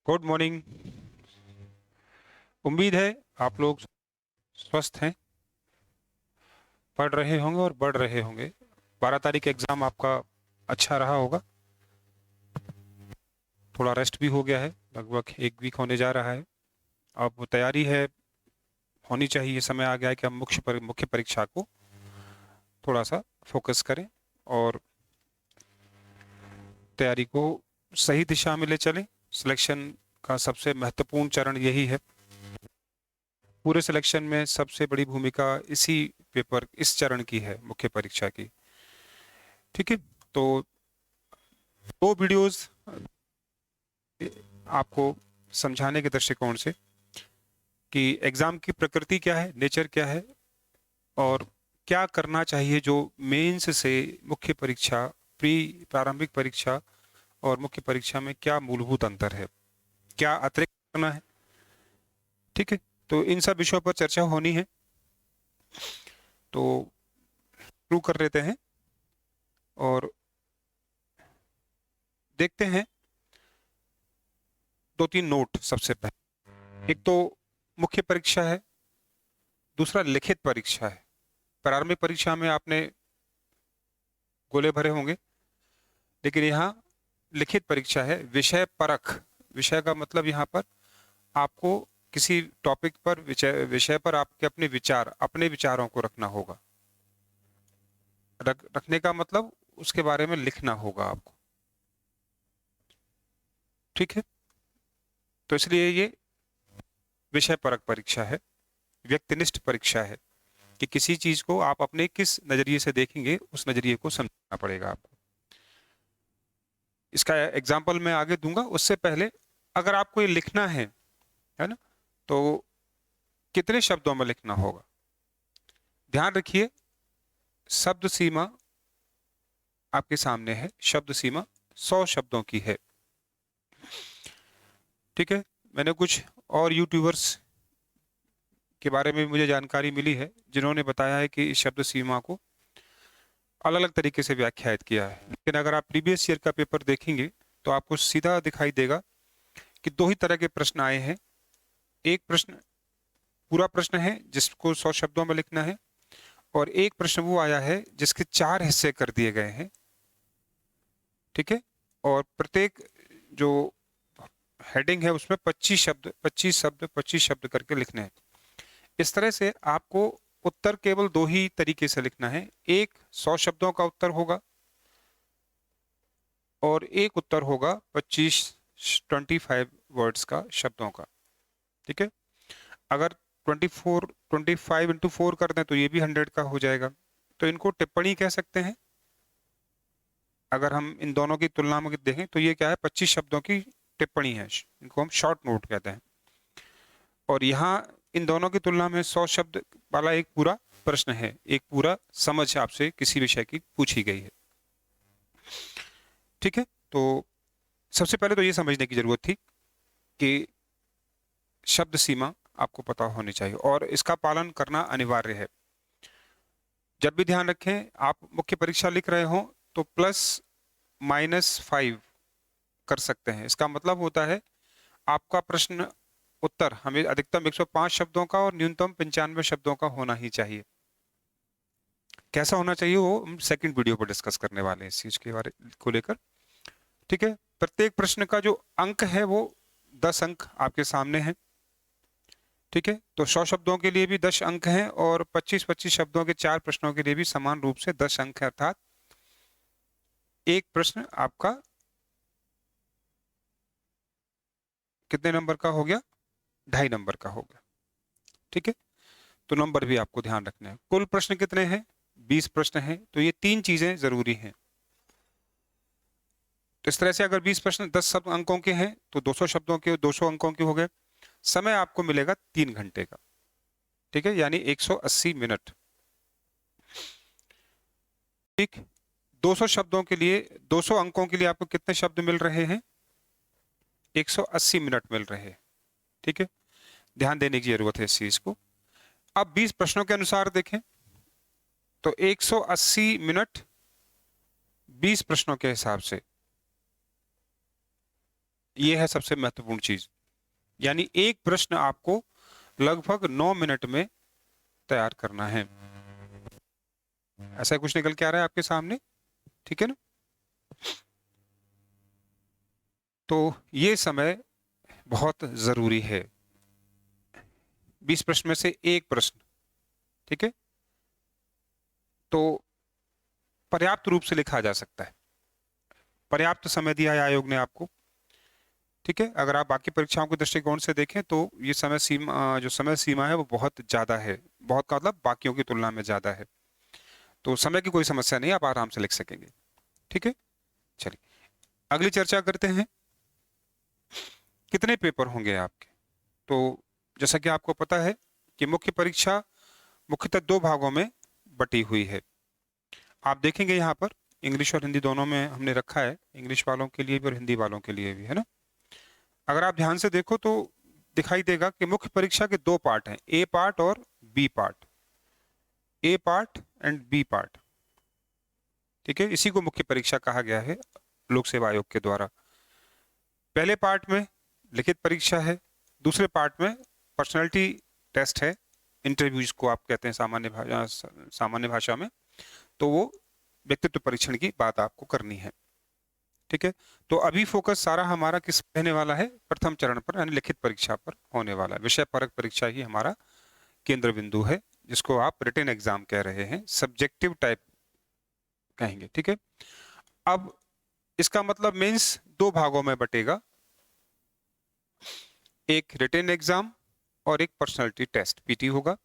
Good morning. उम्मीद है आप लोग स्वस्थ हैं, पढ़ रहे होंगे और बढ़ रहे होंगे। 12 तारीख एग्ज़ाम आपका अच्छा रहा होगा। थोड़ा रेस्ट भी हो गया है, लगभग एक वीक होने जा रहा है। अब तैयारी है, होनी चाहिए। समय आ गया है कि हम मुख्य परीक्षा को थोड़ा सा फोकस करें और तैयारी को सही दिशा में ले चलें। सिलेक्शन का सबसे महत्वपूर्ण चरण यही है। पूरे सिलेक्शन में सबसे बड़ी भूमिका इस चरण की है, मुख्य परीक्षा की। ठीक है, तो दो वीडियोस आपको समझाने के दृष्टिकोण से कि एग्जाम की प्रकृति क्या है, नेचर क्या है, और क्या करना चाहिए जो मेंस से मुख्य परीक्षा, प्री प्रारंभिक परीक्षा और मुख्य परीक्षा में क्या मूलभूत अंतर है, क्या अतिरिक्त करना है। ठीक है, तो इन सब विषयों पर चर्चा होनी है, तो शुरू कर लेते हैं और देखते हैं। दो तीन नोट सबसे पहले। एक तो मुख्य परीक्षा है, दूसरा लिखित परीक्षा है। प्रारंभिक परीक्षा में आपने गोले भरे होंगे, लेकिन यहाँ लिखित परीक्षा है, विषय परख। विषय का मतलब यहाँ पर आपको किसी टॉपिक पर, विषय पर आपके अपने विचारों को रखना होगा। रखने का मतलब उसके बारे में लिखना होगा आपको। ठीक है, तो इसलिए ये विषय परक परीक्षा है, व्यक्तिनिष्ठ परीक्षा है कि किसी चीज को आप अपने किस नजरिए से देखेंगे, उस नजरिए को समझना पड़ेगा आपको। इसका एग्जाम्पल मैं आगे दूंगा। उससे पहले अगर आपको ये लिखना है ना, तो कितने शब्दों में लिखना होगा। ध्यान रखिए, शब्द सीमा आपके सामने है। शब्द सीमा 100 शब्दों की है। ठीक है, मैंने कुछ और यूट्यूबर्स के बारे में मुझे जानकारी मिली है जिन्होंने बताया है कि इस शब्द सीमा को अलग अलग तरीके से व्याख्यायित किया है। लेकिन अगर आप प्रीवियस ईयर का पेपर देखेंगे तो आपको सीधा दिखाई देगा कि दो ही तरह के प्रश्न आए हैं। एक प्रश्न पूरा प्रश्न है जिसको 100 शब्दों में लिखना है, और एक प्रश्न वो आया है जिसके 4 हिस्से कर दिए गए हैं। ठीक है, और प्रत्येक जो हेडिंग है उसमें 25 शब्द करके लिखने हैं। इस तरह से आपको उत्तर केवल दो ही तरीके से लिखना है। एक 100 शब्दों का उत्तर होगा और एक उत्तर होगा 25 वर्ड्स का, शब्दों का। ठीक है, अगर 25 इंटू 4 कर दें तो ये भी 100 का हो जाएगा। तो इनको टिप्पणी कह सकते हैं। अगर हम इन दोनों की तुलना में देखें तो ये क्या है, 25 शब्दों की टिप्पणी है। इनको हम शॉर्ट नोट कहते हैं। और यहाँ इन दोनों की तुलना में 100 शब्द वाला एक पूरा प्रश्न है, एक पूरा समझ आपसे किसी विषय की पूछी गई है। ठीक है, तो सबसे पहले तो ये समझने की जरूरत थी कि शब्द सीमा आपको पता होनी चाहिए और इसका पालन करना अनिवार्य है। जब भी ध्यान रखें, आप मुख्य परीक्षा लिख रहे हो तो +-5 कर सकते हैं। इसका मतलब होता है आपका प्रश्न उत्तर हमें अधिकतम 105 शब्दों का और न्यूनतम 95 शब्दों का होना ही चाहिए। कैसा होना चाहिए वो हम सेकंड वीडियो पर डिस्कस करने वाले हैं, इस चीज के बारे को लेकर। ठीक है, प्रत्येक प्रश्न का जो अंक है वो 10 अंक आपके सामने है। ठीक है, तो 100 शब्दों के लिए भी 10 अंक हैं और 25-25 शब्दों के 4 प्रश्नों के लिए भी समान रूप से 10 अंक है। अर्थात एक प्रश्न आपका कितने नंबर का हो गया, 2.5 नंबर का हो गया। ठीक है, तो नंबर भी आपको ध्यान रखना है। कुल प्रश्न कितने हैं, 20 प्रश्न हैं। तो ये 3 चीजें जरूरी हैं। तो इस तरह से अगर 20 प्रश्न 10 शब्द अंकों के हैं तो 200 शब्दों के 200 अंकों के हो गए। समय आपको मिलेगा 3 घंटे का। ठीक है, यानी 180 मिनट। ठीक, 200 शब्दों के लिए, 200 अंकों के लिए आपको कितने शब्द मिल रहे हैं, 180 मिनट मिल रहे हैं। ठीक है, ध्यान देने की जरूरत है इस चीज को। अब 20 प्रश्नों के अनुसार देखें तो 180 मिनट 20 प्रश्नों के हिसाब से ये है सबसे महत्वपूर्ण चीज। यानी एक प्रश्न आपको लगभग 9 मिनट में तैयार करना है। ऐसा कुछ निकल के आ रहा है आपके सामने, ठीक है ना? तो ये समय बहुत जरूरी है। 20 प्रश्न में से एक प्रश्न, ठीक है, तो पर्याप्त रूप से लिखा जा सकता है। पर्याप्त समय दिया है आयोग ने आपको, ठीक है। अगर आप बाकी परीक्षाओं के दृष्टिकोण से देखें तो ये समय सीमा, जो समय सीमा है वो बहुत ज्यादा है। बहुत का मतलब बाकियों की तुलना में ज्यादा है। तो समय की कोई समस्या नहीं, आप आराम से लिख सकेंगे, ठीक है। चलिए अगली चर्चा करते हैं। कितने पेपर होंगे आपके? तो जैसा कि आपको पता है कि मुख्य परीक्षा मुख्यतः दो भागों में बटी हुई है। आप देखेंगे यहाँ पर इंग्लिश और हिंदी दोनों में हमने रखा है, इंग्लिश वालों के लिए भी और हिंदी वालों के लिए भी, है ना। अगर आप ध्यान से देखो तो दिखाई देगा कि मुख्य परीक्षा के दो पार्ट हैं, ए पार्ट और B part. A part and B part, ठीक है। इसी को मुख्य परीक्षा कहा गया है लोक सेवा आयोग के द्वारा। पहले पार्ट में लिखित परीक्षा है, दूसरे पार्ट में पर्सनालिटी टेस्ट है, इंटरव्यूज को आप कहते हैं सामान्य भाषा में। तो वो व्यक्तित्व परीक्षण की बात आपको करनी है, ठीक है। तो अभी फोकस सारा हमारा किस पर रहने वाला है? प्रथम चरण पर, यानी लिखित परीक्षा पर होने वाला है। विषय परक परीक्षा ही हमारा केंद्र बिंदु है, जिसको आप रिटन एग्जाम कह रहे हैं, सब्जेक्टिव टाइप कहेंगे, ठीक है। अब इसका मतलब मीन्स दो भागों में बटेगा, एक रिटन एग्जाम और एक पर्सनालिटी टेस्ट पीटी होगा।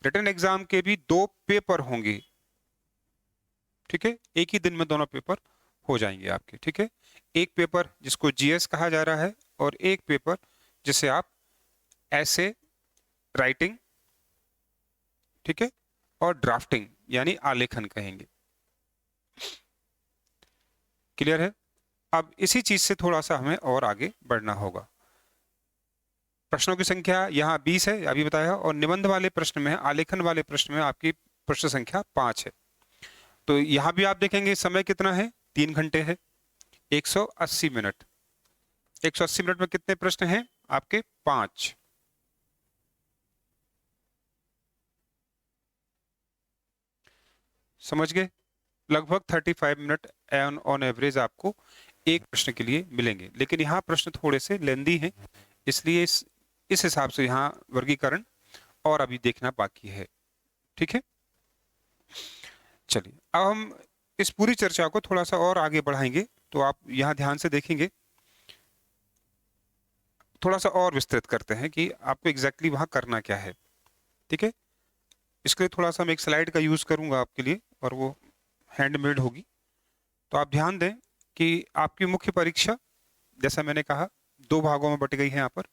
रिटन एग्जाम के भी दो पेपर होंगे, ठीक है। एक ही दिन में दोनों पेपर हो जाएंगे आपके, ठीक है। एक पेपर जिसको जीएस कहा जा रहा है और एक पेपर जिसे आप ऐसे राइटिंग, ठीक है, और ड्राफ्टिंग यानी आलेखन कहेंगे। क्लियर है? अब इसी चीज से थोड़ा सा हमें और आगे बढ़ना होगा। प्रश्नों की संख्या यहाँ 20 है, अभी बताया, और निबंध वाले प्रश्न में, आलेखन वाले प्रश्न में आपकी प्रश्न संख्या 5 है। तो यहां भी आप देखेंगे समय कितना है, 3 घंटे है, 180 मिनट। 180 मिनट में कितने प्रश्न हैं आपके? 5। समझ गए? लगभग 35 मिनट ऑन एवरेज आपको एक प्रश्न के लिए मिलेंगे। लेकिन यहाँ प्रश्न थोड़े से लेंदी हैं, इसलिए इस हिसाब से यहाँ वर्गीकरण और अभी देखना बाकी है, ठीक है। चलिए अब हम इस पूरी चर्चा को थोड़ा सा और आगे बढ़ाएंगे। तो आप यहाँ ध्यान से देखेंगे, थोड़ा सा और विस्तृत करते हैं कि आपको एग्जैक्टली वहां करना क्या है, ठीक है। इसके लिए थोड़ा सा मैं एक स्लाइड का यूज करूंगा आपके लिए, और वो हैंडमेड होगी। तो आप ध्यान दें कि आपकी मुख्य परीक्षा, जैसा मैंने कहा, दो भागों में बट गई है, यहाँ पर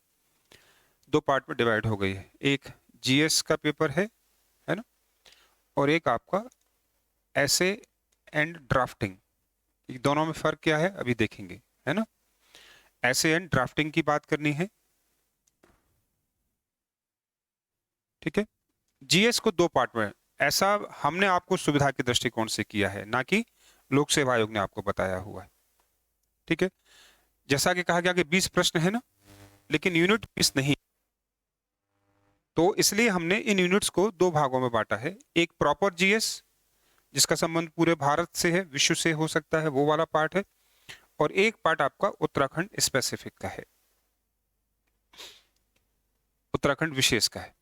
दो पार्ट में डिवाइड हो गई है। एक जीएस का पेपर है ना, और एक आपका ऐसे एंड ड्राफ्टिंग। दोनों में फर्क क्या है अभी देखेंगे, है ना। ऐसे एंड ड्राफ्टिंग की बात करनी है, ठीक है। जीएस को दो पार्ट में, ऐसा हमने आपको सुविधा के दृष्टिकोण से किया है, ना कि लोक सेवा आयोग ने आपको बताया हुआ है, ठीक है। जैसा कि कहा गया कि 20 प्रश्न है ना, लेकिन यूनिट 20 नहीं, तो इसलिए हमने इन यूनिट्स को दो भागों में बांटा है। एक प्रॉपर जीएस जिसका संबंध पूरे भारत से है, विश्व से हो सकता है, वो वाला पार्ट है, और एक पार्ट आपका उत्तराखंड स्पेसिफिक का है, उत्तराखंड विशेष का है।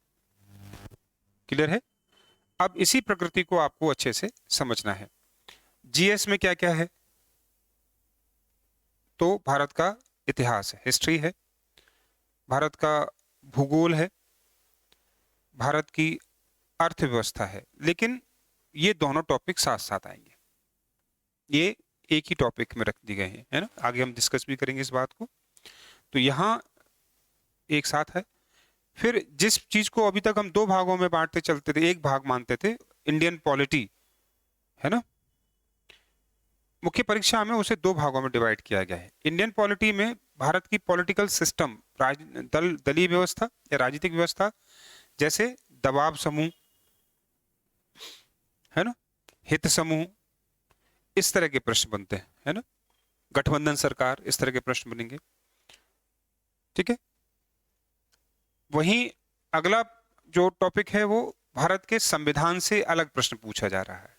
क्लियर है? अब इसी प्रकृति को आपको अच्छे से समझना है। जीएस में क्या क्या है? तो भारत का इतिहास है, हिस्ट्री है, भारत का भूगोल है, भारत की अर्थव्यवस्था है। लेकिन ये दोनों टॉपिक साथ साथ आएंगे, ये एक ही टॉपिक में रख दी गए हैं, है ना। आगे हम डिस्कस भी करेंगे इस बात को। तो यहाँ एक साथ है। फिर जिस चीज को अभी तक हम दो भागों में बांटते चलते थे, एक भाग मानते थे, इंडियन पॉलिटी, है ना, मुख्य परीक्षा में उसे दो भागों में डिवाइड किया गया है। इंडियन पॉलिटी में भारत की पॉलिटिकल सिस्टम, दलीय व्यवस्था या राजनीतिक व्यवस्था, जैसे दबाव समूह, है ना, हित समूह, इस तरह के प्रश्न बनते हैं, है ना, गठबंधन सरकार, इस तरह के प्रश्न बनेंगे। ठीक है। वहीं अगला जो टॉपिक है वो भारत के संविधान से अलग प्रश्न पूछा जा रहा है।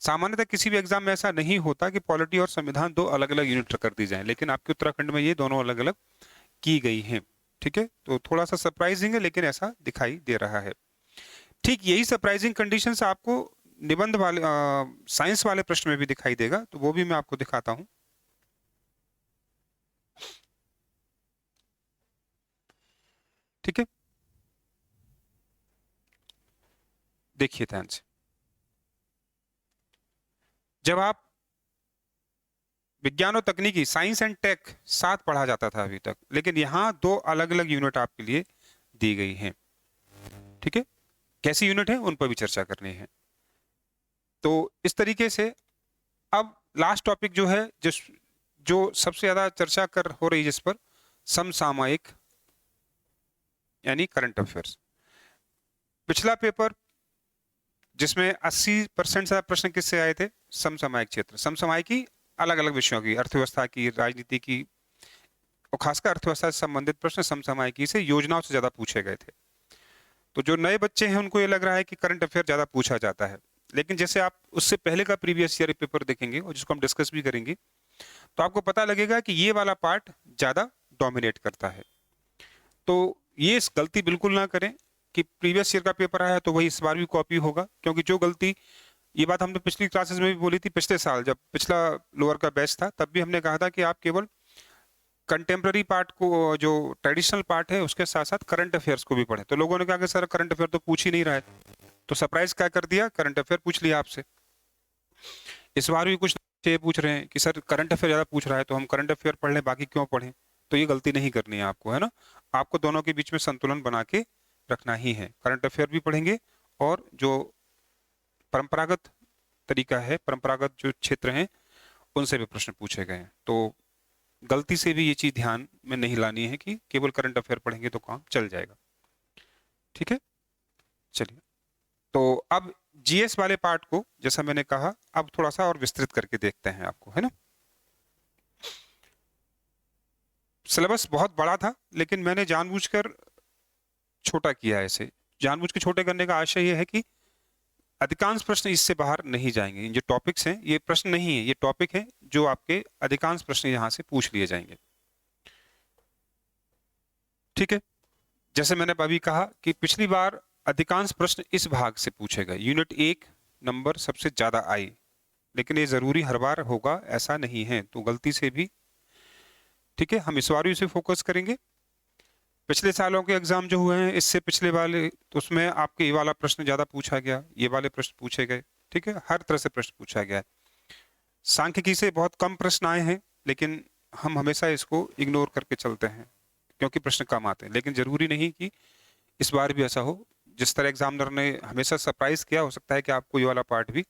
सामान्यतः किसी भी एग्जाम में ऐसा नहीं होता कि पॉलिटी और संविधान दो अलग अलग यूनिट कर दी जाए, लेकिन आपके उत्तराखंड में ये दोनों अलग अलग की गई हैं। ठीक है, तो थोड़ा सा सरप्राइजिंग है, लेकिन ऐसा दिखाई दे रहा है। ठीक यही सरप्राइजिंग कंडीशंस आपको निबंध वाले साइंस वाले प्रश्न में भी दिखाई देगा, तो वो भी मैं आपको दिखाता हूं। ठीक है, देखिए ध्यान से। जब आप विज्ञान और तकनीकी, साइंस एंड टेक साथ पढ़ा जाता था अभी तक, लेकिन यहां दो अलग अलग यूनिट आपके लिए दी गई हैं। ठीक है, कैसी यूनिट है उन पर भी चर्चा करनी है। तो इस तरीके से अब लास्ट टॉपिक जो है, जिस जो सबसे ज्यादा चर्चा कर हो रही है, जिस पर समसामयिक यानी करंट अफेयर्स। पिछला पेपर जिसमें 80% से प्रश्न किससे आए थे? समसामयिक क्षेत्र, समसामयिकी अलग अलग विषयों की, अर्थव्यवस्था की, राजनीति की, और खासकर अर्थव्यवस्था से संबंधित प्रश्न समसामयिकी से, योजनाओं से ज्यादा पूछे गए थे। तो जो नए बच्चे हैं उनको ये लग रहा है कि करंट अफेयर ज्यादा पूछा जाता है, लेकिन जैसे आप उससे पहले का प्रीवियस ईयर पेपर देखेंगे और जिसको हम डिस्कस भी करेंगे, तो आपको पता लगेगा कि ये वाला पार्ट ज्यादा डोमिनेट करता है। तो ये इस गलती बिल्कुल ना करें कि प्रीवियस ईयर का पेपर आया तो वही इस बार भी कॉपी होगा, क्योंकि जो गलती, ये बात हमने पिछली क्लासेस में भी बोली थी, पिछले साल जब पिछला लोअर का बैच था तब भी हमने कहा था कि आप केवल कंटेम्प्ररी पार्ट को, जो ट्रेडिशनल पार्ट है उसके साथ साथ करंट अफेयर्स को भी पढ़े। तो लोगों ने कहा कि सर करंट अफेयर तो पूछ ही नहीं रहा है, तो सरप्राइज क्या कर दिया, करंट अफेयर पूछ लिया आपसे। इस बार भी कुछ ये पूछ रहे हैं कि सर करंट अफेयर ज्यादा पूछ रहा है तो हम करंट अफेयर पढ़ लें, बाकी क्यों पढ़ें। तो ये गलती नहीं करनी है आपको, है ना। आपको दोनों के बीच में संतुलन बना के रखना ही है, करंट अफेयर भी पढ़ेंगे और जो परंपरागत तरीका है, परंपरागत जो क्षेत्र हैं उनसे भी प्रश्न पूछे गए हैं। तो गलती से भी ये चीज ध्यान में नहीं लानी है कि केवल करंट अफेयर पढ़ेंगे तो काम चल जाएगा। ठीक है, चलिए। तो अब जीएस वाले पार्ट को, जैसा मैंने कहा, अब थोड़ा सा और विस्तृत करके देखते हैं आपको, है ना। सिलेबस बहुत बड़ा था, लेकिन मैंने जानबूझकर छोटा किया है इसे। जानबूझ के छोटे करने का आशय यह है कि अधिकांश प्रश्न इससे बाहर नहीं जाएंगे। जो टॉपिक्स हैं ये प्रश्न नहीं है, ये टॉपिक है जो आपके अधिकांश प्रश्न यहां से पूछ लिए जाएंगे। ठीक है, जैसे मैंने अभी कहा कि पिछली बार अधिकांश प्रश्न इस भाग से पूछे गए, यूनिट 1 नंबर सबसे ज्यादा आई, लेकिन ये जरूरी हर बार होगा ऐसा नहीं है, तो गलती से भी, ठीक है, हम इस बार भी इसे फोकस करेंगे। पिछले सालों के एग्जाम जो हुए हैं इससे पिछले वाले, तो उसमें आपके ये वाला प्रश्न ज्यादा पूछा गया, ये वाले प्रश्न पूछे गए। ठीक है, हर तरह से प्रश्न पूछा गया है। सांख्यिकी से बहुत कम प्रश्न आए हैं, लेकिन हम हमेशा इसको इग्नोर करके चलते हैं क्योंकि प्रश्न कम आते हैं, लेकिन जरूरी नहीं कि इस बार भी ऐसा हो। जिस तरह एग्जामिनर ने हमेशा सरप्राइज किया, हो सकता है कि आपको ये वाला पार्ट भी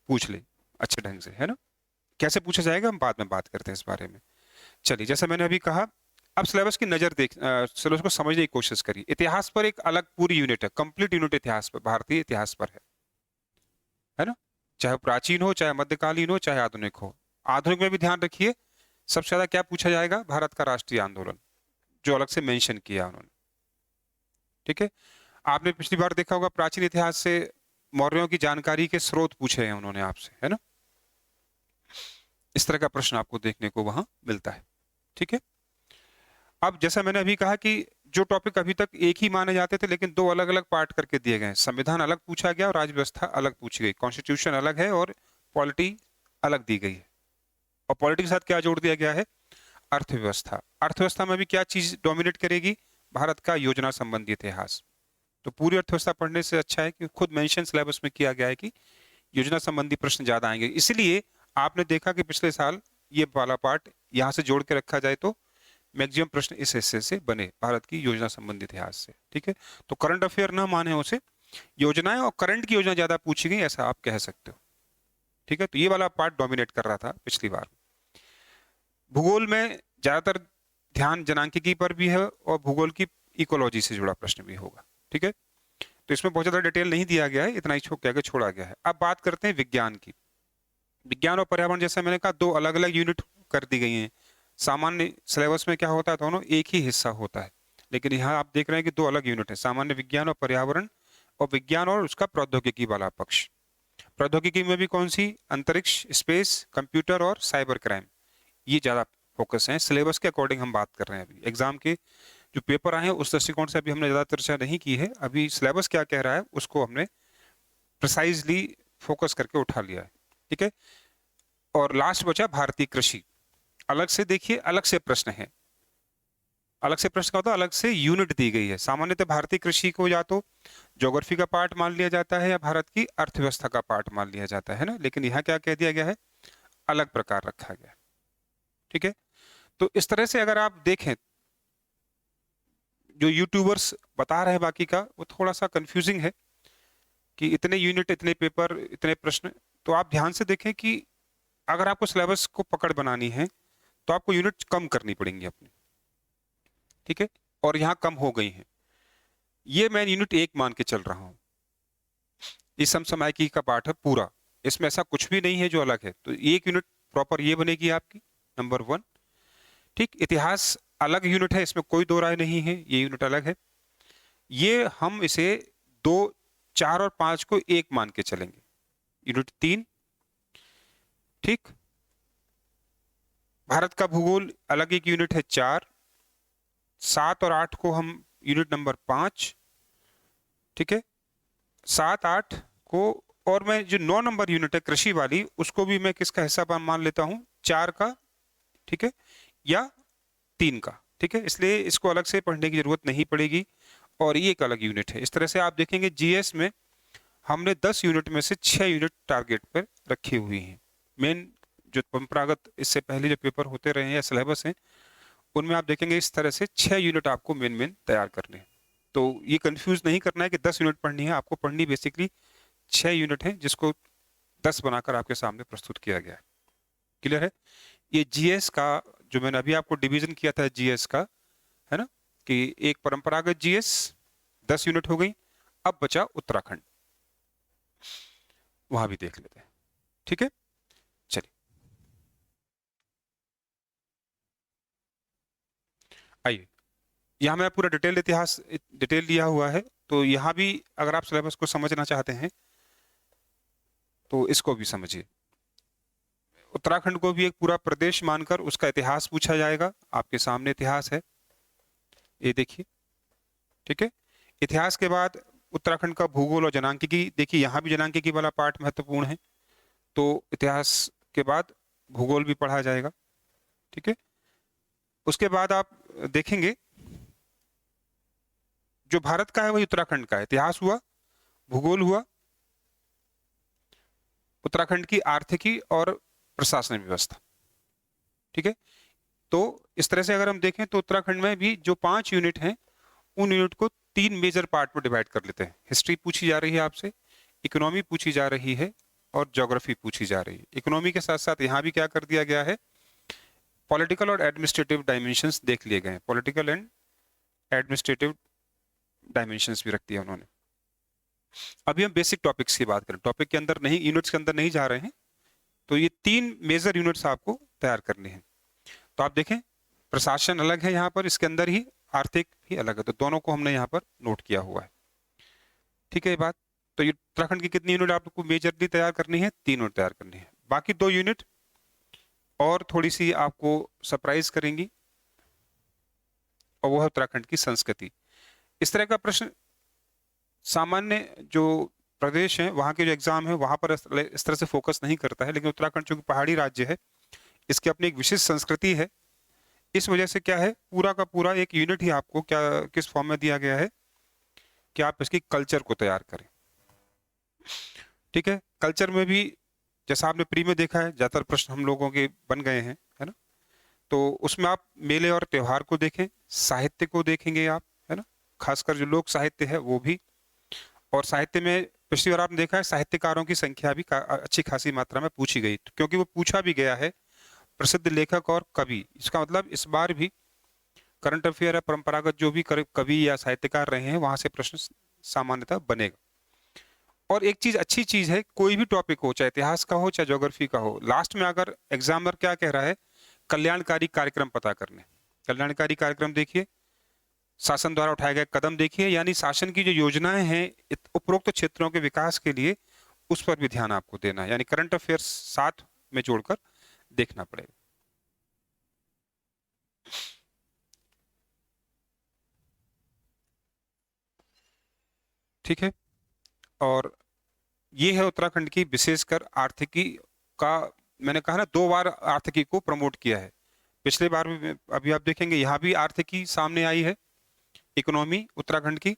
पूछ ले अच्छे ढंग से, है ना। कैसे पूछा जाएगा हम बाद में बात करते हैं इस बारे में। चलिए, जैसा मैंने अभी कहा, अब सिलेबस की नजर देख, सिलेबस को समझने की कोशिश करिए। इतिहास पर एक अलग पूरी यूनिट है, कंप्लीट यूनिट इतिहास पर, भारतीय इतिहास पर है ना। चाहे प्राचीन हो, चाहे मध्यकालीन हो, चाहे आधुनिक हो। आधुनिक में भी ध्यान रखिए, सबसे ज्यादा क्या पूछा जाएगा, भारत का राष्ट्रीय आंदोलन, जो अलग से मेंशन किया उन्होंने। ठीक है, आपने पिछली बार देखा होगा प्राचीन इतिहास से मौर्यों की जानकारी के स्रोत पूछे हैं उन्होंने आपसे, है ना। इस तरह का प्रश्न आपको देखने को वहां मिलता है। ठीक है, अब जैसा मैंने अभी कहा कि जो टॉपिक अभी तक एक ही माने जाते थे, लेकिन दो अलग अलग पार्ट करके दिए गए। संविधान अलग पूछा गया और राज्य व्यवस्था अलग पूछी गई, कॉन्स्टिट्यूशन अलग है और पॉलिटी अलग दी गई है। और पॉलिटी के साथ क्या जोड़ दिया गया है, अर्थव्यवस्था। अर्थव्यवस्था में भी क्या चीज डोमिनेट करेगी, भारत का योजना संबंधी इतिहास। तो पूरी अर्थव्यवस्था पढ़ने से अच्छा है कि खुद मेंशन सिलेबस में किया गया है कि योजना संबंधी प्रश्न ज्यादा आएंगे। इसलिए आपने देखा कि पिछले साल ये वाला पार्ट यहां से जोड़ के रखा जाए तो मैक्सिमम प्रश्न इस हिस्से से बने, भारत की योजना संबंधी इतिहास से। ठीक है, तो करंट अफेयर ना माने उसे, योजनाएं और करंट की योजना ज्यादा पूछी गई, ऐसा आप कह सकते हो। ठीक है, तो ये वाला पार्ट डोमिनेट कर रहा था पिछली बार। भूगोल में ज्यादातर ध्यान जनांकिकी पर भी है और भूगोल की इकोलॉजी से जुड़ा प्रश्न भी होगा। ठीक है, तो इसमें बहुत ज्यादा डिटेल नहीं दिया गया है, इतना ही कह के छोड़ा गया है। अब बात करते हैं विज्ञान की। विज्ञान और पर्यावरण, जैसा मैंने कहा, दो अलग अलग यूनिट कर दी गई हैं। सामान्य सिलेबस में क्या होता है, दोनों एक ही हिस्सा होता है, लेकिन यहाँ आप देख रहे हैं कि दो अलग यूनिट है, सामान्य विज्ञान और पर्यावरण, और विज्ञान और उसका प्रौद्योगिकी वाला पक्ष। प्रौद्योगिकी में भी कौन सी, अंतरिक्ष, स्पेस, कंप्यूटर और साइबर क्राइम, ये ज्यादा फोकस है। सिलेबस के अकॉर्डिंग हम बात कर रहे हैं, अभी एग्जाम के जो पेपर आए हैं उस दृष्टिकोण से अभी हमने ज्यादा चर्चा नहीं की है, अभी सिलेबस क्या कह रहा है उसको हमने प्रिसाइजली फोकस करके उठा लिया है, ठीक है। और लास्ट बचा भारतीय कृषि। अलग से देखिए, अलग से प्रश्न है, अलग से प्रश्न का होता है, अलग से यूनिट दी गई है। सामान्यतः भारतीय कृषि को या तो ज्योग्राफी का पार्ट मान लिया जाता है या भारत की अर्थव्यवस्था का पार्ट मान लिया जाता है ना, लेकिन यहाँ क्या कह दिया गया है, अलग प्रकार रखा गया, ठीक है। तो इस तरह से अगर आप देखें, जो यूट्यूबर्स बता रहे हैं बाकी का, वो थोड़ा सा कंफ्यूजिंग है कि इतने यूनिट, इतने पेपर, इतने प्रश्न। तो आप ध्यान से देखें कि अगर आपको सिलेबस को पकड़ बनानी है तो आपको यूनिट कम करनी पड़ेंगी अपनी, ठीक है, और यहाँ कम हो गई हैं। ये मैं यूनिट 1 मान के चल रहा हूं, इस समसामयिकी का पाठ है पूरा, इसमें ऐसा कुछ भी नहीं है जो अलग है। तो एक यूनिट प्रॉपर ये बनेगी आपकी, नंबर 1, ठीक। इतिहास अलग यूनिट है, इसमें कोई दो राय नहीं है, ये यूनिट अलग है। ये हम इसे 2, 4 और 5 को एक मान के चलेंगे। यूनिट 3, ठीक। भारत का भूगोल अलग एक यूनिट है 4, 7 और 8 को हम यूनिट नंबर 5, ठीक है। 7, 8 को, और मैं जो 9 नंबर यूनिट है कृषि वाली, उसको भी मैं किसका हिस्सा मान लेता हूं, 4 का, ठीक है, या 3 का, ठीक है। इसलिए इसको अलग से पढ़ने की जरूरत नहीं पड़ेगी, और ये एक अलग यूनिट है। इस तरह से आप देखेंगे जीएस में हमने 10 यूनिट में से 6 यूनिट टारगेट पर रखी हुई हैं। मेन जो परंपरागत इससे पहले जो पेपर होते रहे हैं या सिलेबस हैं, उनमें आप देखेंगे इस तरह से 6 यूनिट आपको मेन तैयार करने हैं। तो ये कंफ्यूज नहीं करना है कि 10 यूनिट पढ़नी है, आपको पढ़नी बेसिकली 6 यूनिट है, जिसको 10 बनाकर आपके सामने प्रस्तुत किया गया है। क्लियर है। ये जीएस का जो मैंने अभी आपको डिवीजन किया था जीएस का, है ना, कि एक परंपरागत जीएस 10 यूनिट हो गई, अब बचा उत्तराखंड, वहां भी देख लेते हैं, ठीक है। चलिए आइए, यहाँ मैं पूरा डिटेल इतिहास डिटेल लिया हुआ है, तो यहाँ भी अगर आप सिलेबस को समझना चाहते हैं तो इसको भी समझिए। उत्तराखंड को भी एक पूरा प्रदेश मानकर उसका इतिहास पूछा जाएगा, आपके सामने इतिहास है, ये देखिए, ठीक है। इतिहास के बाद उत्तराखंड का भूगोल और जनांकिकी, देखिए यहाँ भी जनांकिकी वाला पार्ट महत्वपूर्ण है, तो इतिहास के बाद भूगोल भी पढ़ा जाएगा, ठीक है। उसके बाद आप देखेंगे जो भारत का है वही उत्तराखंड का है, इतिहास हुआ, भूगोल हुआ, उत्तराखंड की आर्थिकी और प्रशासन व्यवस्था, ठीक है। तो इस तरह से अगर हम देखें तो उत्तराखंड में भी जो 5 यूनिट हैं, उन यूनिट को 3 मेजर पार्ट में डिवाइड कर लेते हैं। हिस्ट्री पूछी जा रही है आपसे, इकोनॉमी पूछी जा रही है, और ज्योग्राफी पूछी जा रही है। इकोनॉमी के साथ साथ यहाँ भी क्या कर दिया गया है, पॉलिटिकल और एडमिनिस्ट्रेटिव डायमेंशंस देख लिए गए हैं, पॉलिटिकल एंड एडमिनिस्ट्रेटिव डायमेंशंस भी रख दिया उन्होंने। अभी हम बेसिक टॉपिक्स की बात करें, टॉपिक के अंदर नहीं, यूनिट्स के अंदर नहीं जा रहे हैं, तो ये 3 मेजर यूनिट्स आपको तैयार करने हैं। तो आप देखें प्रशासन अलग है यहाँ पर, इसके अंदर ही आर्थिक भी अलग है, तो दोनों को हमने यहाँ पर नोट किया हुआ है, ठीक है ये बात। तो ये उत्तराखंड की कितनी यूनिट आपको मेजरली तैयार करनी है, 3 यूनिट तैयार करनी है। बाकी 2 यूनिट और थोड़ी सी आपको सरप्राइज करेंगी, और वो है उत्तराखंड की संस्कृति। इस तरह का प्रश्न सामान्य जो प्रदेश है वहाँ के जो एग्जाम है वहाँ पर इस तरह से फोकस नहीं करता है, लेकिन उत्तराखंड चूंकि पहाड़ी राज्य है, इसकी अपनी एक विशेष संस्कृति है, इस वजह से क्या है, पूरा का पूरा एक यूनिट ही आपको क्या किस फॉर्म में दिया गया है कि आप इसकी कल्चर को तैयार करें, ठीक है। कल्चर में भी जैसा आपने प्री में देखा है, ज्यादातर प्रश्न हम लोगों के बन गए हैं, है ना। तो उसमें आप मेले और त्योहार को देखें, साहित्य को देखेंगे आप, है ना, खासकर जो लोक साहित्य है वो भी। और साहित्य में पिछली बार आपने देखा है साहित्यकारों की संख्या भी अच्छी खासी मात्रा में पूछी गई, क्योंकि वो पूछा भी गया है प्रसिद्ध लेखक और कवि। इसका मतलब इस बार भी करंट अफेयर है, परंपरागत जो भी कवि या साहित्यकार रहे हैं वहां से प्रश्न सामान्यतः बनेगा। और एक चीज अच्छी चीज है, कोई भी टॉपिक हो, चाहे इतिहास का हो चाहे ज्योग्राफी का हो, लास्ट में अगर एग्जामिनर क्या कह रहा है कल्याणकारी कार्यक्रम पता करने। कल्याणकारी कार्यक्रम देखिए, शासन द्वारा उठाए गए कदम देखिए, यानी शासन की जो योजनाएं हैं उपरोक्त क्षेत्रों के विकास के लिए, उस पर भी ध्यान आपको देना है, यानी करंट अफेयर्स साथ में जोड़कर देखना पड़ेगा। ठीक है, और ये है उत्तराखंड की विशेषकर आर्थिकी का, मैंने कहा ना 2 बार आर्थिकी को प्रमोट किया है। पिछले बार भी, अभी आप देखेंगे यहाँ भी आर्थिकी सामने आई है, इकोनॉमी उत्तराखंड की।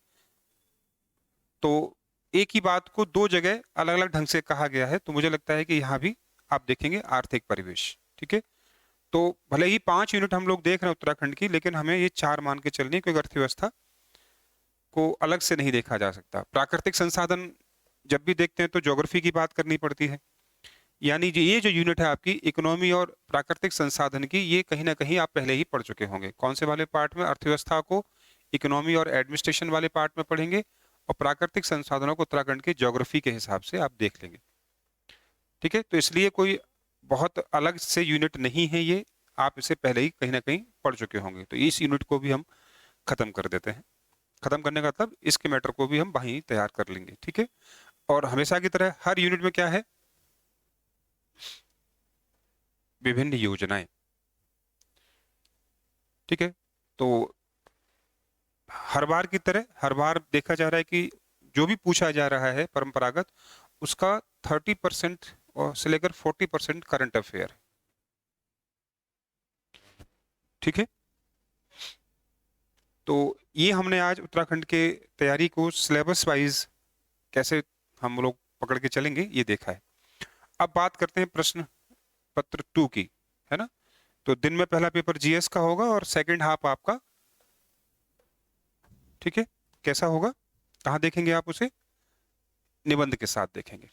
तो एक ही बात को 2 जगह अलग अलग ढंग से कहा गया है, तो मुझे लगता है कि यहाँ भी आप देखेंगे आर्थिक परिवेश। ठीक है, तो भले ही 5 यूनिट हम लोग देख रहे हैं उत्तराखंड की, लेकिन हमें ये 4 मान के चलनी है, क्योंकि अर्थव्यवस्था को अलग से नहीं देखा जा सकता। प्राकृतिक संसाधन जब भी देखते हैं तो ज्योग्राफी की बात करनी पड़ती है, यानी ये जो यूनिट है आपकी इकोनॉमी और प्राकृतिक संसाधन की, ये कहीं ना कहीं आप पहले ही पढ़ चुके होंगे। कौन से वाले पार्ट में? अर्थव्यवस्था को इकोनॉमी और एडमिनिस्ट्रेशन वाले पार्ट में पढ़ेंगे, और प्राकृतिक संसाधनों को उत्तराखंड की ज्योग्राफी के हिसाब से आप देख लेंगे। ठीक है, तो इसलिए कोई बहुत अलग से यूनिट नहीं है ये, आप इसे पहले ही कहीं ना कहीं पढ़ चुके होंगे। तो इस यूनिट को भी हम खत्म कर देते हैं। खत्म करने का मतलब इसके मैटर को भी हम वहीं तैयार कर लेंगे। ठीक है, और हमेशा की तरह हर यूनिट में क्या है? विभिन्न योजनाएं। ठीक है, तो हर बार की तरह हर बार देखा जा रहा है कि जो भी पूछा जा रहा है परंपरागत, उसका 30% और से लेकर 40% करंट अफेयर। ठीक है, तो ये हमने आज उत्तराखंड के तैयारी को सिलेबस वाइज कैसे हम लोग पकड़ के चलेंगे ये देखा है। अब बात करते हैं प्रश्न पत्र 2 की, है ना। तो दिन में पहला पेपर जीएस का होगा और सेकंड हाफ आपका, ठीक है, कैसा होगा, कहाँ देखेंगे आप उसे? निबंध के साथ देखेंगे।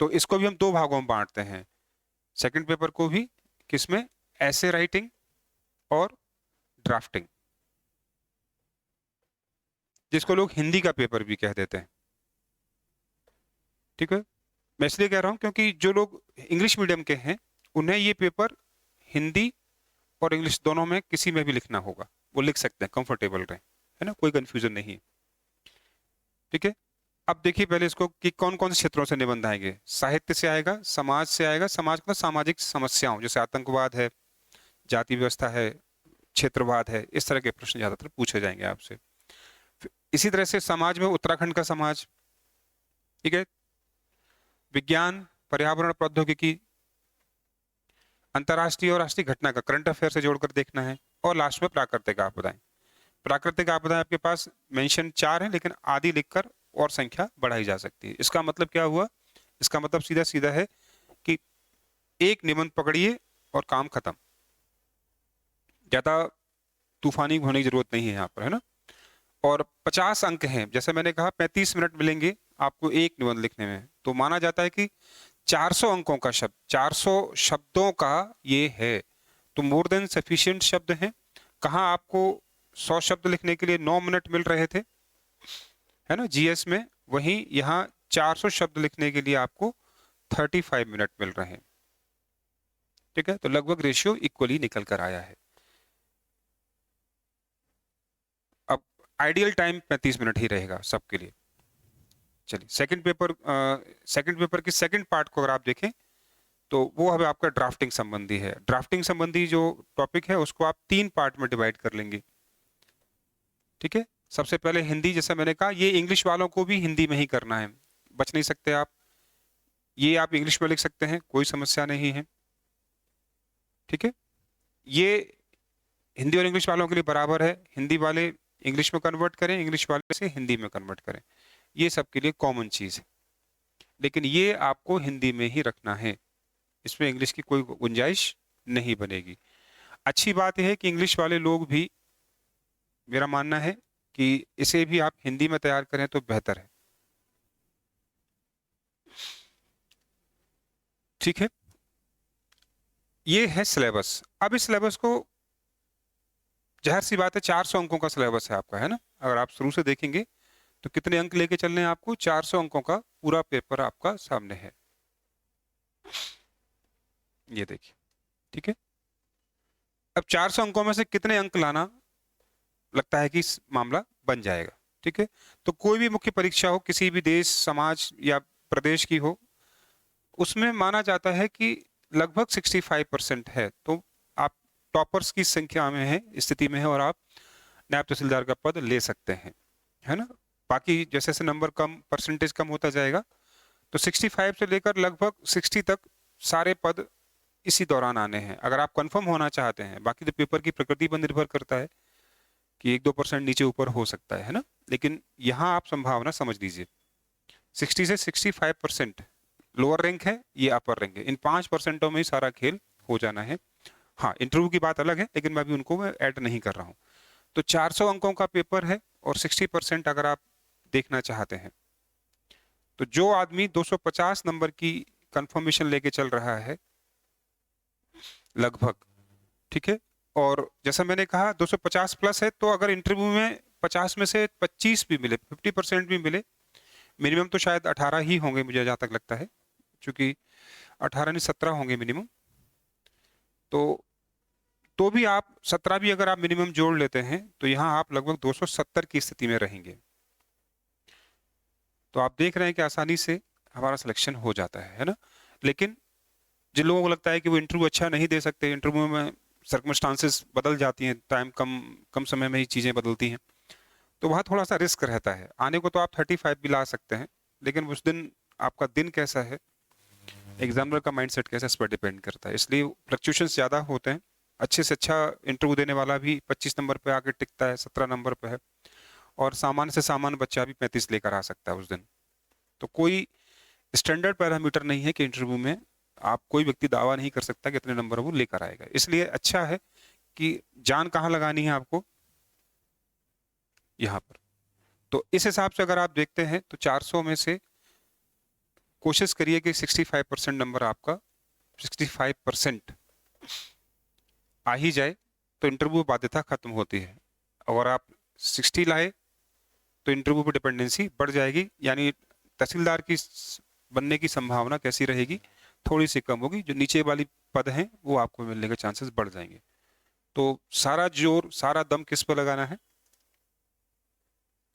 तो इसको भी हम 2 भागों में बांटते हैं, सेकंड पेपर को भी, किसमें? ऐसे राइटिंग और ड्राफ्टिंग, जिसको लोग हिंदी का पेपर भी कह देते हैं। ठीक है, मैं इसलिए कह रहा हूं क्योंकि जो लोग इंग्लिश मीडियम के हैं उन्हें ये पेपर हिंदी और इंग्लिश दोनों में किसी में भी लिखना होगा, वो लिख सकते हैं, कंफर्टेबल रहे, है ना, कोई कंफ्यूजन नहीं है। ठीक है, अब देखिए पहले इसको कि कौन कौन से क्षेत्रों से निबंध आएंगे। साहित्य से आएगा, समाज से आएगा, समाज का सामाजिक समस्याओं जैसे आतंकवाद है, जाति व्यवस्था है, क्षेत्रवाद है, इस तरह के प्रश्न ज्यादातर पूछे जाएंगे आपसे। इसी तरह से समाज में उत्तराखंड का समाज, ठीक है, विज्ञान, पर्यावरण, प्रौद्योगिकी, अंतर्राष्ट्रीय और राष्ट्रीय घटना का करंट अफेयर से जोड़कर देखना है, और लास्ट में प्राकृतिक आपदाएं। प्राकृतिक आपदाएं आपके पास मेंशन 4 है, लेकिन आदि लिखकर और संख्या बढ़ाई जा सकती है। इसका मतलब क्या हुआ? इसका मतलब सीधा सीधा है कि एक निबंध पकड़िए और काम खत्म, ज्यादा तूफानी होने की जरूरत नहीं है यहाँ पर, है ना। और 50 अंक हैं, जैसे मैंने कहा 35 मिनट मिलेंगे आपको एक निबंध लिखने में, तो माना जाता है कि 400 अंकों का शब्द, 400 शब्दों का ये है, तो मोर देन सफिशिएंट शब्द हैं। कहाँ आपको 100 शब्द लिखने के लिए 9 मिनट मिल रहे थे, है ना, जीएस में, वहीं यहाँ 400 शब्द लिखने के लिए आपको 35 मिनट मिल रहे हैं। ठीक है, तो लगभग रेशियो इक्वली निकल कर आया है। अब आइडियल टाइम 35 मिनट ही रहेगा सबके लिए। चलिए सेकंड पेपर की सेकंड पार्ट को अगर आप देखें तो वो है आपका ड्राफ्टिंग संबंधी है। ड्राफ्टिंग संबंधी जो टॉपिक है उसको आप 3 पार्ट में डिवाइड कर लेंगे। ठीक है, सबसे पहले हिंदी, जैसा मैंने कहा ये इंग्लिश वालों को भी हिंदी में ही करना है, बच नहीं सकते आप, ये आप इंग्लिश में लिख सकते हैं, कोई समस्या नहीं है। ठीक है, ये हिंदी और इंग्लिश वालों के लिए बराबर है, हिंदी वाले इंग्लिश में कन्वर्ट करें, इंग्लिश वाले से हिंदी में कन्वर्ट करें, ये सबके लिए कॉमन चीज है। लेकिन ये आपको हिंदी में ही रखना है, इसमें इंग्लिश की कोई गुंजाइश नहीं बनेगी। अच्छी बात यह है कि इंग्लिश वाले लोग भी, मेरा मानना है कि इसे भी आप हिंदी में तैयार करें तो बेहतर है। ठीक है, ये है सिलेबस। अब इस सिलेबस को, जाहिर सी बात है 400 अंकों का सिलेबस है आपका, है ना। अगर आप शुरू से देखेंगे तो कितने अंक लेके चलने हैं आपको? 400 अंकों का पूरा पेपर आपका सामने है, ये देखिए। ठीक है, अब 400 अंकों में से कितने अंक लाना लगता है कि इस मामला बन जाएगा? ठीक है, तो कोई भी मुख्य परीक्षा हो, किसी भी देश, समाज या प्रदेश की हो, उसमें माना जाता है कि लगभग 65% है, तो आप टॉपर्स की संख्या में है, स्थिति में है, और आप नायब तहसीलदार का पद ले सकते हैं, है ना। बाकी जैसे जैसे नंबर कम, परसेंटेज कम होता जाएगा, तो 65 से लेकर लगभग 60 तक सारे पद इसी दौरान आने हैं, अगर आप कंफर्म होना चाहते हैं। बाकी तो पेपर की प्रकृति पर निर्भर करता है कि 1-2% नीचे ऊपर हो सकता है ना। लेकिन यहाँ आप संभावना समझ लीजिए, 60 से 65% लोअर रैंक है, ये अपर रैंक है, इन 5% में ही सारा खेल हो जाना है। हाँ, इंटरव्यू की बात अलग है, लेकिन मैं अभी उनको मैं ऐड नहीं कर रहा हूँ। तो 400 अंकों का पेपर है, और 60% अगर आप देखना चाहते हैं, तो जो आदमी 250 नंबर की कंफर्मेशन लेके चल रहा है लगभग, ठीक है, और जैसा मैंने कहा 250 प्लस है, तो अगर इंटरव्यू में 50 में से 25 भी मिले, 50% भी मिले, मिनिमम तो शायद 18 ही होंगे मुझे जहाँ तक लगता है, क्योंकि 18 नहीं 17 होंगे मिनिमम, तो भी आप 17 भी अगर आप मिनिमम जोड़ लेते हैं, तो यहाँ आप लगभग 270 की स्थिति में रहेंगे। तो आप देख रहे हैं कि आसानी से हमारा सिलेक्शन हो जाता है ना। लेकिन जिन लोगों को लगता है कि वो इंटरव्यू अच्छा नहीं दे सकते, इंटरव्यू में सर्कमस्टांसेस बदल जाती हैं, टाइम कम कम समय में ही चीज़ें बदलती हैं, तो वहाँ थोड़ा सा रिस्क रहता है। आने को तो आप 35 भी ला सकते हैं, लेकिन उस दिन आपका दिन कैसा है, एग्जामिनर का माइंडसेट कैसा है, इस पर डिपेंड करता है, इसलिए फ्लक्चुएशंस ज़्यादा होते हैं। अच्छे से अच्छा इंटरव्यू देने वाला भी 25 नंबर पे आके टिकता है, 17 नंबर पे है, और सामान्य से सामान्य बच्चा भी 35 लेकर आ सकता है उस दिन। तो कोई स्टैंडर्ड पैरामीटर नहीं है कि इंटरव्यू में आप, कोई व्यक्ति दावा नहीं कर सकता कि इतने नंबर वो लेकर आएगा। इसलिए अच्छा है कि जान कहाँ लगानी है आपको, यहाँ पर। तो इस हिसाब से अगर आप देखते हैं, तो 400 में से कोशिश करिए कि 65% नंबर आपका, 65% आ ही जाए, तो इंटरव्यू बाध्यता खत्म होती है। अगर आप 60 लाए, तो इंटरव्यू पर डिपेंडेंसी बढ़ जाएगी, यानी तहसीलदार की बनने की संभावना कैसी रहेगी, थोड़ी सी कम होगी। जो नीचे वाली पद हैं वो आपको मिलने के चांसेस बढ़ जाएंगे। तो सारा जोर, सारा दम किस पर लगाना है,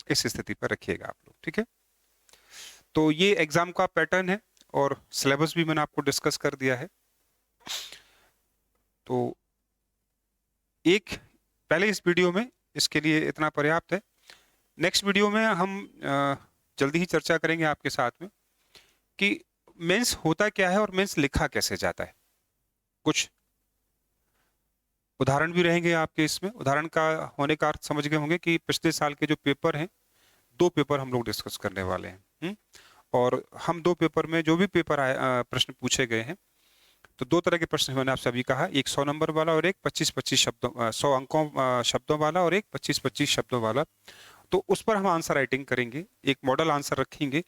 इस स्थिति पर रखिएगा आप लोग, ठीक है। तो ये एग्जाम का पैटर्न है, और सिलेबस भी मैंने आपको डिस्कस कर दिया है। तो एक पहले इस वीडियो में इसके लिए इतना पर्याप्त है। नेक्स्ट वीडियो में हम जल्दी ही चर्चा करेंगे आपके साथ में कि मेंस होता क्या है और मेंस लिखा कैसे जाता है। कुछ उदाहरण भी रहेंगे आपके इसमें। उदाहरण का होने का अर्थ समझ गए होंगे कि पिछले साल के जो पेपर हैं, 2 पेपर हम लोग डिस्कस करने वाले हैं। और हम 2 पेपर में जो भी पेपर आए, प्रश्न पूछे गए हैं, तो 2 तरह के प्रश्न मैंने आपसे अभी कहा, एक 100 नंबर वाला और एक 25-25 शब्दों, 100 अंकों शब्दों वाला, और एक 25-25 शब्दों वाला। तो उस पर हम आंसर राइटिंग करेंगे, एक मॉडल आंसर रखेंगे,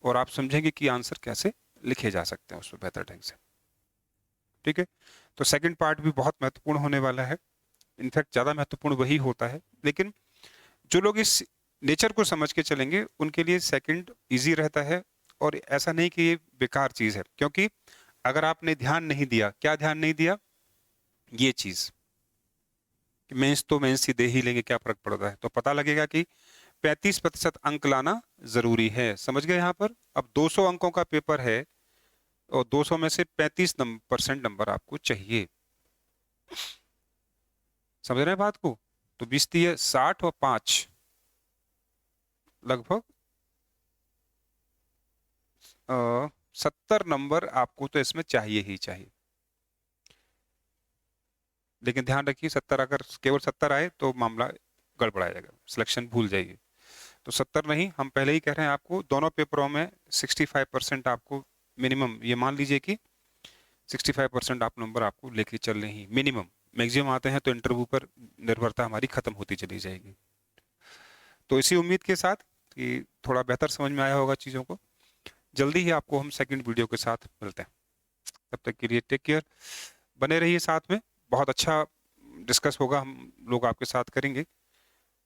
और आप समझेंगे कि आंसर कैसे लिखे जा सकते हैं उसमें बेहतर ढंग से, ठीक है। तो सेकंड पार्ट भी बहुत महत्वपूर्ण होने वाला है, इनफैक्ट ज़्यादा महत्वपूर्ण वही होता है। लेकिन जो लोग इस नेचर को समझ के चलेंगे, उनके लिए सेकंड इजी रहता है, और ऐसा नहीं कि ये बेकार चीज़ है। क्योंकि अगर आपने ध्यान नहीं दिया, क्या ध्यान नहीं दिया, ये चीज़ कि मेंस तो मेंस ही दे ही लेंगे, क्या फर्क पड़ता है, तो पता लगेगा कि 35% अंक लाना जरूरी है। समझ गए यहाँ पर। अब 200 अंकों का पेपर है, और 200 में से 35% नंबर आपको चाहिए। समझ रहे हैं बात को। तो 20 है 60 और 5 लगभग 70 नंबर आपको तो इसमें चाहिए ही चाहिए। लेकिन ध्यान रखिए, 70 अगर केवल 70 आए तो मामला गड़बड़ा जाएगा, सिलेक्शन भूल जाइए। तो 70 नहीं, हम पहले ही कह रहे हैं आपको दोनों पेपरों में 65% आपको मिनिमम, ये मान लीजिए कि 65% आप नंबर आपको लेके चलने ही मिनिमम। मैक्सिमम आते हैं तो इंटरव्यू पर निर्भरता हमारी खत्म होती चली जाएगी। तो इसी उम्मीद के साथ कि थोड़ा बेहतर समझ में आया होगा चीज़ों को, जल्दी ही आपको हम सेकंड वीडियो के साथ मिलते हैं। तब तक के लिए टेक केयर, बने रहिए साथ में। बहुत अच्छा डिस्कस होगा, हम लोग आपके साथ करेंगे,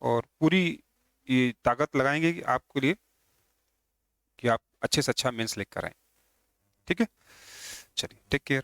और पूरी ये ताकत लगाएंगे कि आपके लिए कि आप अच्छे से अच्छा मेंस लिख कर आए, ठीक है। चलिए, टेक केयर।